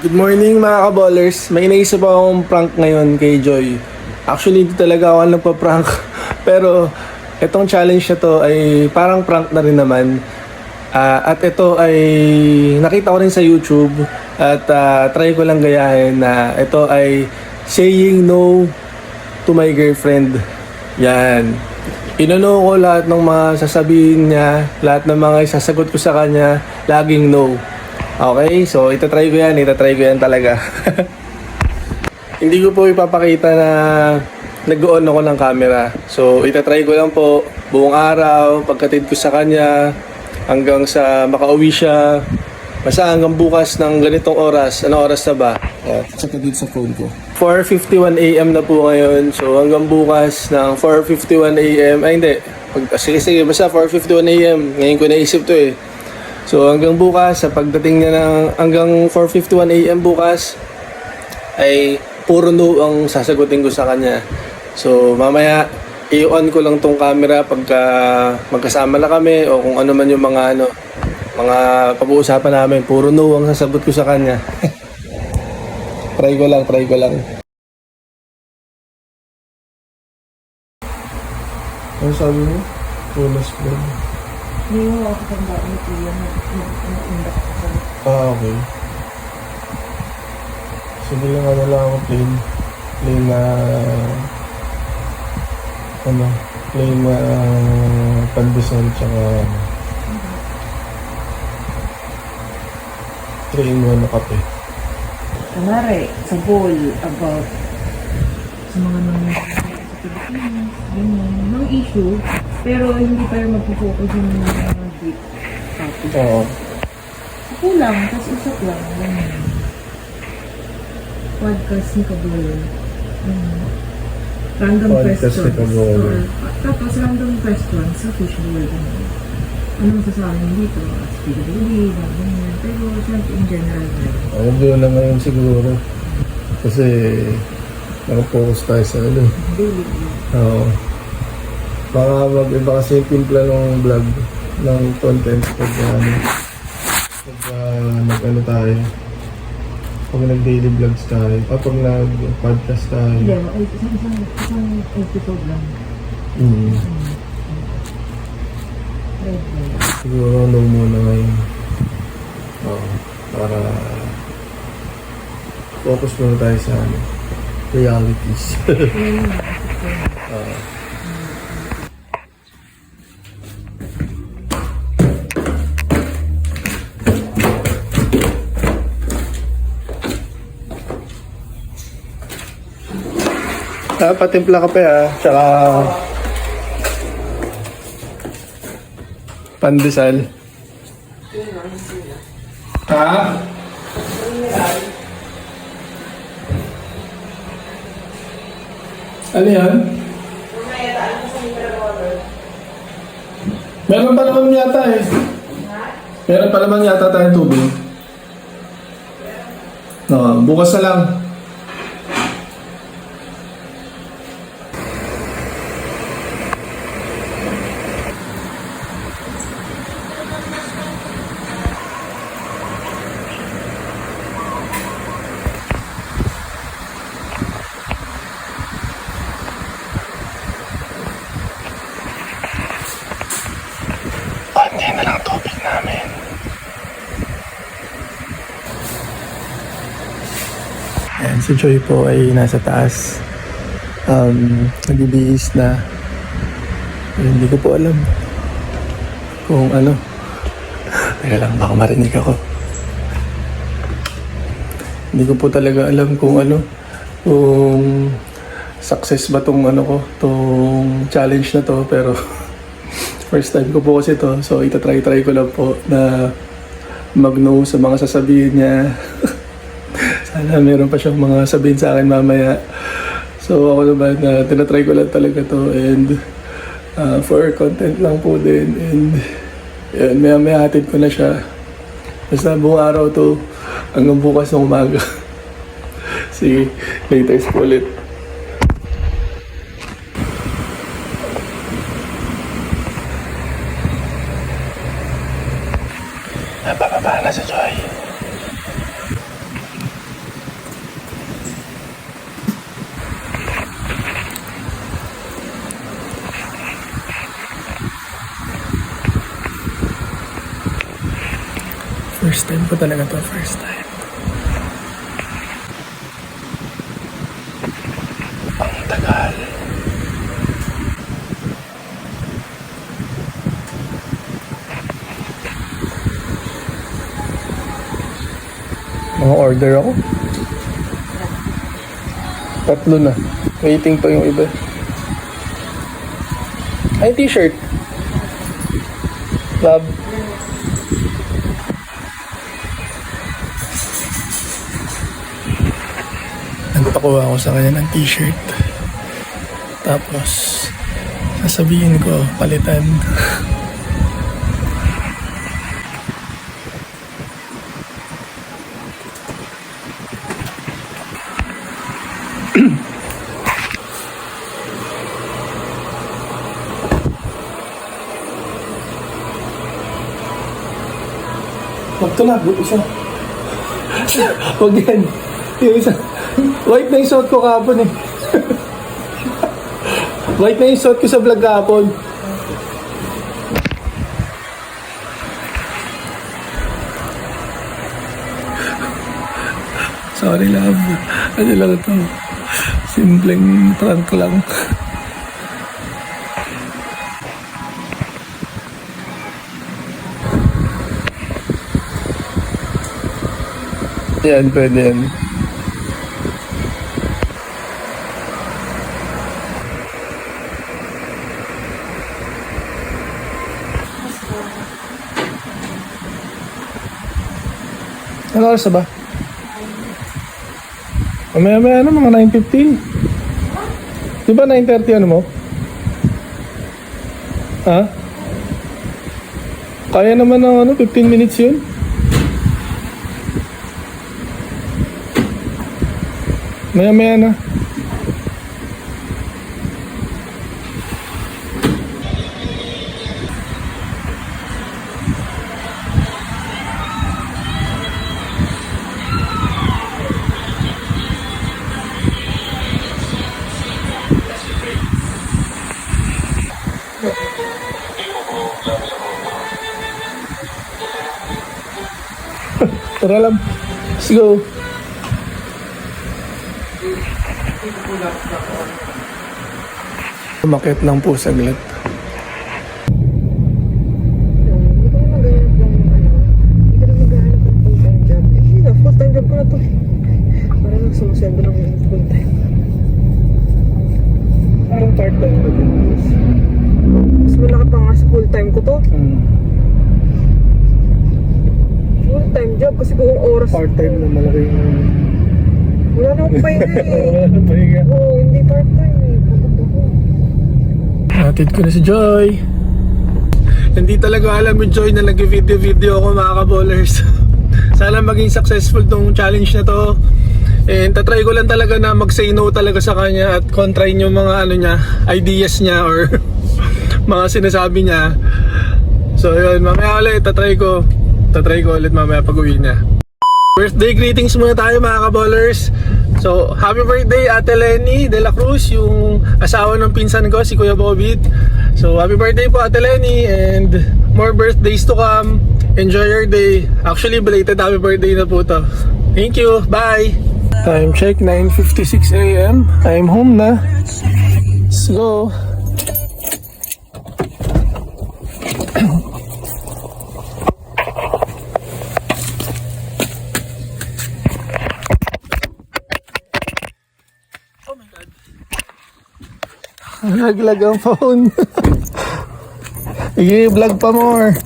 Good morning mga kaballers. May naisip akong prank ngayon kay Joy. Actually, hindi talaga ako nagpa-prank. Pero itong challenge na to ay parang prank na rin naman. At ito ay nakita ko rin sa YouTube. At try ko lang gayahin na ito ay saying no to my girlfriend. Yan. Inano ko lahat ng mga sasabihin niya, lahat ng mga isasagot ko sa kanya, laging no. Okay, so itatry ko yan talaga. Hindi ko po ipapakita na nag-on ako ng camera. So itatry ko lang po buong araw, pagkatid ko sa kanya, hanggang sa makauwi siya. Basta hanggang bukas ng ganitong oras. Anong oras na ba? Check ko dito sa phone ko. 4:51 AM na po ngayon. So hanggang bukas ng 4:51 AM. Ay hindi. Sige, basta 4:51 AM. Ngayon ko naisip to eh. So hanggang bukas, sa pagdating niya ng hanggang 4:51 AM bukas, ay puro no ang sasagutin ko sa kanya. So mamaya, i-on ko lang tong camera pagka magkasama na kami o kung ano man yung mga mga pag-uusapan namin. Puro no ang sasagot ko sa kanya. Try ko lang. Ano sabi mo? Bonus blood. Hindi mo ako tandaan ni Kuya nag-undak ko. Okay. Sige lang ako plain na plain na pandesal tsaka 3-in-1 na kape. Kunwari, sa bowl about sa mga nangyayari sa Pilipinas, ganyan, mga issue, pero hindi pa rin magpo-focus yung mga deep topic. Oo. Ako lang, tapos usap lang, ganyan. Podcast ni Kabolo. Random Podcast questions. ni Kabolo. Tapos random questions sa fishbowl. Anong sasabi dito? PWD, ganyan. Pero siyempre in general na. Ako doon na ngayon siguro. Kasi nakapokus tayo sa Daily. Oo. Baka mag-iba kasi yung timpla ng vlog ng content pag tayo. Pag nag-daily vlogs tayo. Pag nag-podcast tayo. Hindi, isang episode lang. Red light. Siguro no muna ngayon. Oo. Para focus muna tayo sa realities. Patimpla ka pa tsaka pandesal. Ha? Ano yan? Meron pa naman yata eh. Meron pa naman yata tayong tubig. No, bukas na lang. Konti na lang tubig namin. Ayan, si Joy po ay nasa taas. Nagbibihis na. Hindi ko po alam kung ano. Teka lang, baka marinig ako. Hindi ko po talaga alam kung kung success ba tong tong challenge na to, pero first time ko po kasi to, so itatry ko lang po na mag-no sa mga sasabihin niya. Sana meron pa siyang mga sabihin sa akin mamaya. So ako naman, tinatry ko lang talaga to, and for content lang po din, and yun, may hatid ko na siya. Basta buong araw to, hanggang bukas ng umaga. Sige, later po ulit. Bababa na si Joy. First time ko talaga to, first time. Ang tagal. Mga order ako. 3 na. Waiting pa yung iba. Ay, t-shirt. Love. Nagpakuha ako sa kanya ng t-shirt. Tapos, sasabihin ko, palitan. Huwag to na, isa. Huwag yan. Yung isa. White na yung suot ko kahapon eh. White na yung suot ko sa vlog kahapon. Sorry love. Ano lang ito? Simpleng prank lang. Yan, pwede yan. Ano oras na ba? Mamaya na, mga 9:15. Di ba 9:30 ano mo? Ha? Kaya naman ng 15 minutes yun? Maya na. Tara lang. Let's go. Umakit lang po saglit. Full-time job ko na to. Parang nagsumusendo ng full-time. Parang part-time ko din. Mas malaki pa nga sa full-time ko to. Full-time job kasi buong oras. Part-time na malaki yung... Wala na akong pahinga eh. Wala na pahinga. Oo, hindi part-time eh. Pagod ako. Hatid ko na si Joy. Hindi talaga alam ni Joy na nag-video ako mga ka-ballers. Sana maging successful tong challenge na to. And tatry ko lang talaga na mag-say no talaga sa kanya at kontrain yung mga niya, ideas niya or mga sinasabi niya. So yun, mamaya ulit tatry ko ulit mamaya pag-uwi niya. Birthday greetings muna tayo mga ka-ballers. So happy birthday Ate Lenny de la Cruz, yung asawa ng pinsan ko si Kuya Bobit. So happy birthday po Ate Lenny and more birthdays to come. Enjoy your day. Actually belated happy birthday na po to. Thank you, bye. Time check 9:56 AM. I'm home na. Let's go. Naglag ang phone. I-vlog pa more.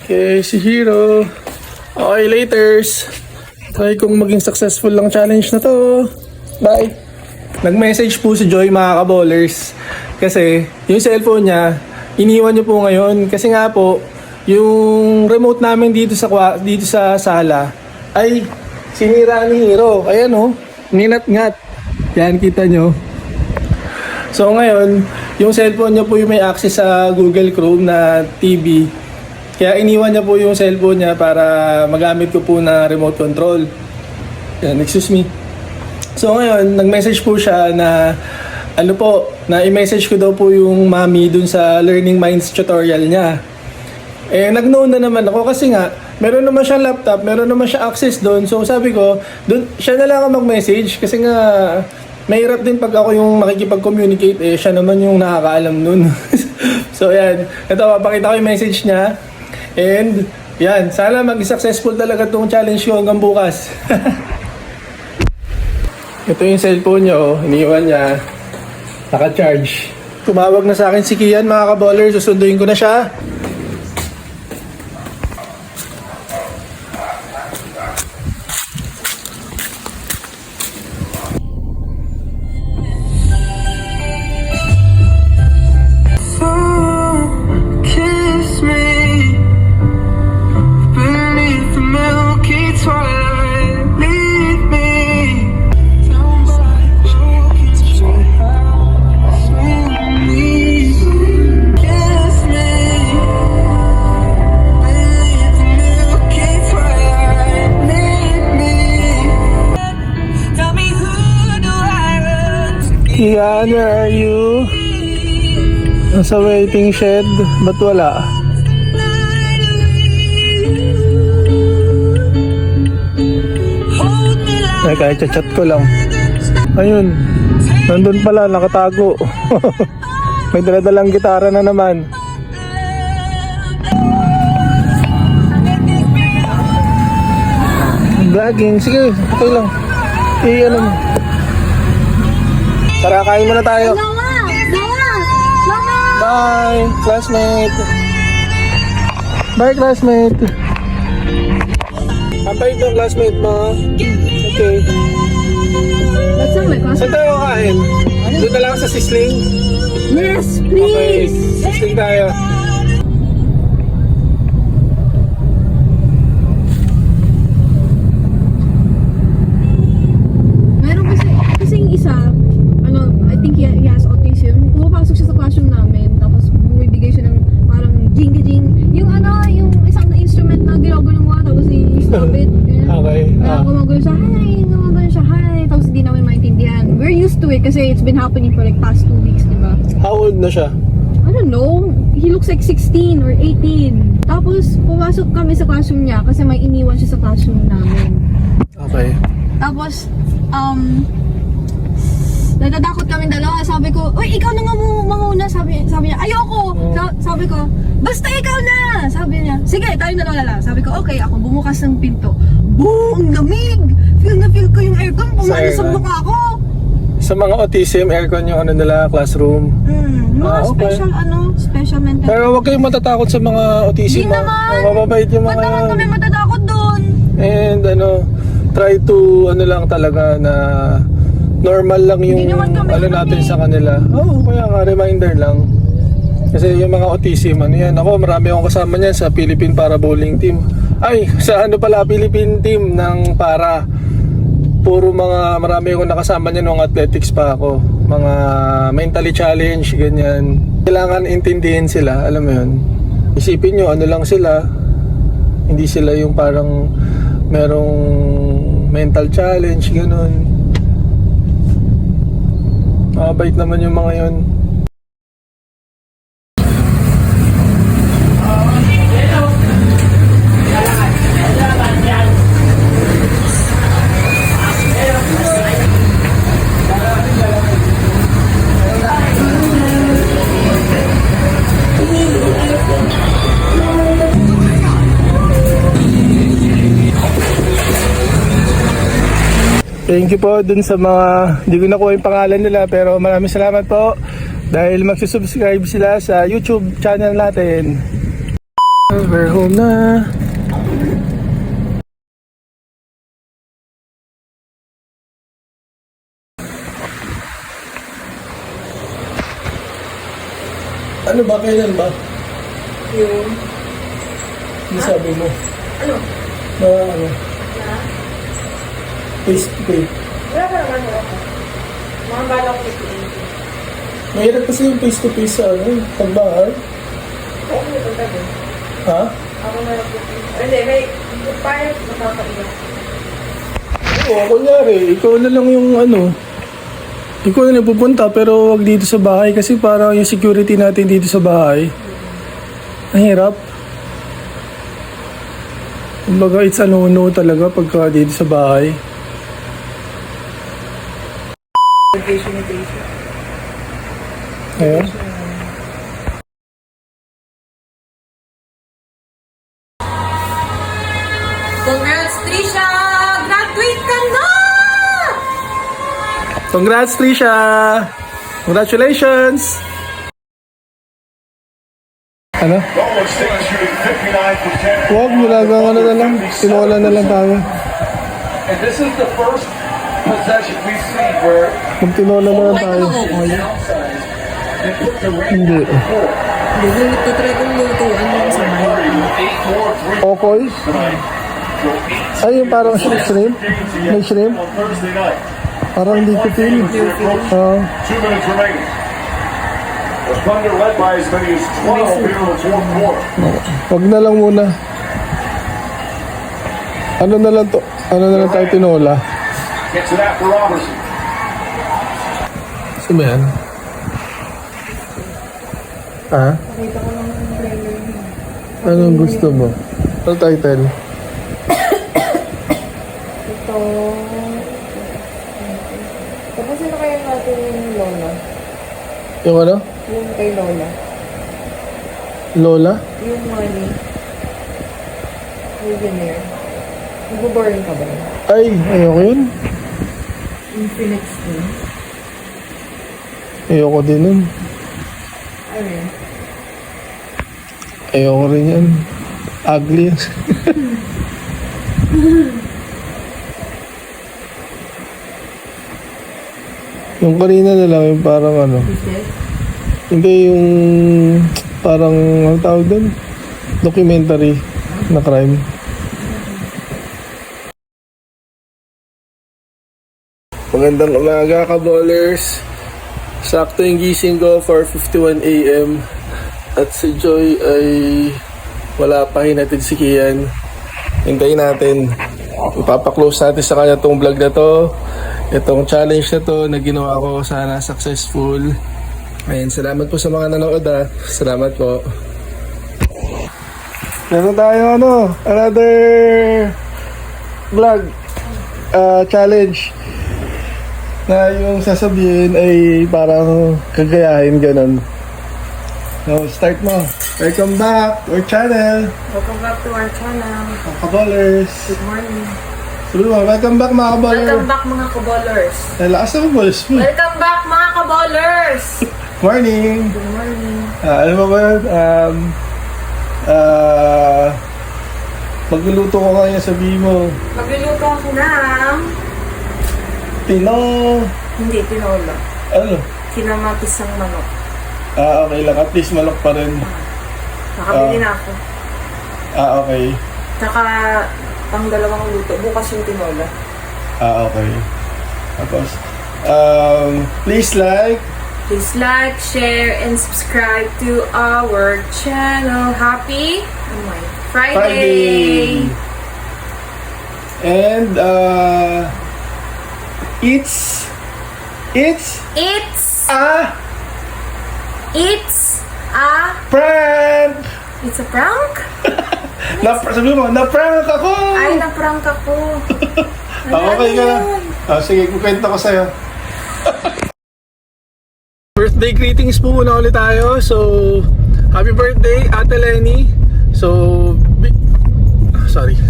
Okay, si Hero. Okay, laters. Try kong maging successful lang challenge na to. Bye. Nag-message po si Joy mga ka-ballers kasi yung cellphone niya iniwan niyo po ngayon kasi nga po yung remote namin dito sa sala ay sinira ni Hero. Ayan oh, ninat-ngat. Yan kita nyo. So ngayon, yung cellphone niya po yung may access sa Google Chrome na TV. Kaya iniwan niya po yung cellphone niya para magamit ko po na remote control. Yan, excuse me. So ngayon, nag-message po siya na ano po, na i-message ko daw po yung mami dun sa Learning Minds tutorial niya. Eh, nag-no na naman ako kasi nga, meron naman siyang laptop, meron naman siya access doon. So sabi ko, dun, siya na lang ang mag-message kasi nga, mahirap din pag ako yung makikipag-communicate, eh, siya naman yung nakakaalam nun. So yan, ito, papakita ko yung message niya. And, yan, sana mag-successful talaga itong challenge ko hanggang bukas. Ito yung cellphone niya, oh, iniwan niya. Naka-charge. Tumawag na sa akin si Kian, mga kaballer, susunduin ko na siya. Kian, where are you? Nasa waiting shed, ba't wala? Ay, kahit chat ko lang. Ayun, nandun pala, nakatago. May daladalang gitara na naman. Vlogging, sige, okay lang. Ano mo. Tara, kain muna tayo. Bye, classmate. Bye, classmate. Kapay ito, classmate mo. Okay. Saan tayo kain? Doon na lang sa Sisling? Yes, Okay, please! Sisling tayo. Meron kasi yung isa, I think he has autism. Pumapasok siya sa classroom namin, tapos bumibigay siya ng parang jing-jing. Yung isang na instrument na ginagawa mo, tapos i-stop it. Okay. Gumagano siya, hi. Tapos hindi namin maintindihan. We're used to it kasi it's been happening for like past 2 weeks, di ba? How old na siya? I don't know. He looks like 16 or 18. Tapos pumasok kami sa classroom niya kasi may iniwan siya sa classroom namin. Okay. Tapos, natatakot kami dalawa. Sabi ko, uy, ikaw na nga manguna. Sabi niya, ayoko. Sabi ko, basta ikaw na. Sabi niya, sige, tayo na lang. Sabi ko, okay, ako bumukas ng pinto. Boom! Lamig! Feel na feel ko yung aircon. Pumalo sa mukha ko. Sa mga autism, aircon yung ano nila, classroom. Mga Okay. special mental. Pero huwag kayong matatakot sa mga autism. Hindi naman. Mababait yung Ba't mga naman kami matatakot doon? And try to lang talaga na normal lang yung Hindi naman kami natin sa kanila. Kaya nga reminder lang. Kasi yung mga autism, yan. Ako, marami akong kasama niyan sa Philippine Para Bowling Team. Ay, sa Philippine Team ng para. Marami akong nakasama niyan nung athletics pa ako. Mga mentally challenged, ganyan. Kailangan intindihin sila, alam mo yun. Isipin nyo, ano lang sila. Hindi sila yung parang merong mental challenge, ganun. Mabait naman yung mga yun. Thank you po dun sa mga, hindi ko nakuha yung pangalan nila, pero maraming salamat po dahil magsusubscribe sila sa YouTube channel natin. We're home na. Ano ba? Kailan ba? Yun. Ano sabi mo? Ano? Na ano? Face to face. Wala ka naman ako. Mga balak ko ito. Mahirap kasi yung face to face sa pagbahay. Oo, ito tabi. Ha? Ako na lang. Hindi, may parang nakakaiyak. Oo, kunyari, ikaw na lang yung ikaw na lang pupunta pero wag dito sa bahay kasi parang yung security natin dito sa bahay. Ang hirap. Kumbaga, it's a no-no talaga pagka dito sa bahay. Vacation. Ayan. Congrats, Trisha! Graduate ka na! Congrats, Trisha! Congratulations! Ano? Huwag, nilagang ano na lang. Tinola na lang tayo. And this is the first possession we've seen where Magtinola na lang tayo. Hindi. Hindi, nagtatry kong lutuan yung sa bahay. Okoy? Ay, yung parang shrimp? May shrimp? on Thursday night. Parang hindi ko feel. 2 minutes remaining. The Thunder led by as many as 12 here in the fourth quarter. Wag na lang muna. Ano na lang to? Ano na lang tayo tinola? Gets it out for Robertson. Saan ba yan? Ha? Anong gusto mo? Ano title? Ito. Tapusin na kaya natin yung Lola. Yung ano? Yung kay Lola. Lola? Yung money. Millionaire. Nag-boring ka ba? Ay, ayoko yun. Infinite Spoon. Ayoko din nun. Ano yun? Ayoko rin yan. Ugly yan. Yung kanina na lang, yung parang ano. Business? Hindi yung parang, ano tawag doon? Documentary na crime. Magandang umaga ka, ballers. Sakto yung gising ko, 4:51 AM. At si Joy ay wala pa, hinatid si Kian. Hintayin natin. Ipapaklose natin sa kanya itong vlog na to. Itong challenge na to na ginawa ko, sana successful. Ayun, salamat po sa mga nanood ah. Salamat po. Meron tayo another vlog challenge na yung sasabihin ay parang kagayahin ganun. So, start mo. Welcome back to our channel. Welcome back to our channel. Mga kaballers. Good morning. Sabi mo, welcome back mga kaballers. Welcome back mga kaballers. Ay, lakas na ballers mo. Welcome back mga kaballers. Morning. Good morning. Alam mo ba yun? Magluluto ko ngayon, sabihin mo. Magluluto ako ng... Hindi, tinola. Ano? Kinamatis ng manok. Okay lang. At least malak pa rin. Nakabili na ako. Okay. Tsaka, pang dalawang luto. Bukas yung tinola. Okay. Tapos, please like, Please like, share, and subscribe to our channel. Happy Friday! And, it's It's a prank! It's a prank? Sabi mo, na-prank ako! Ay, na-prank ako. Okay ka na. Sige, kukwento ko sa'yo. Birthday greetings po muna ulit tayo. So, happy birthday, Ate Lenny. So, sorry.